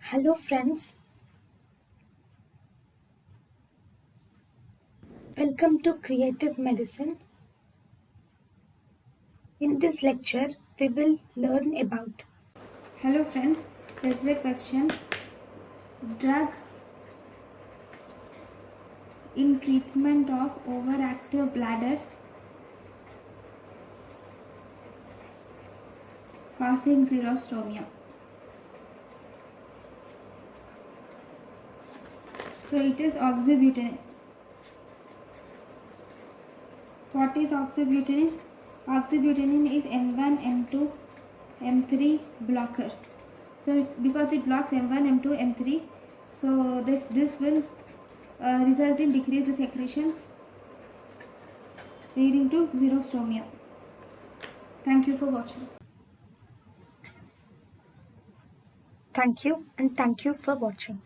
Hello friends, welcome to Creative Medicine. In this lecture, we will learn about. Hello friends, this is a question. Drug in treatment of overactive bladder causing xerostomia. So it is oxybutylin. What is oxybutylin? Oxybutylin is M1, M2, M3 blocker. So because it blocks M1, M2, M3, so this will result in decreased secretions leading to xerostomia. Thank you for watching. Thank you and thank you for watching.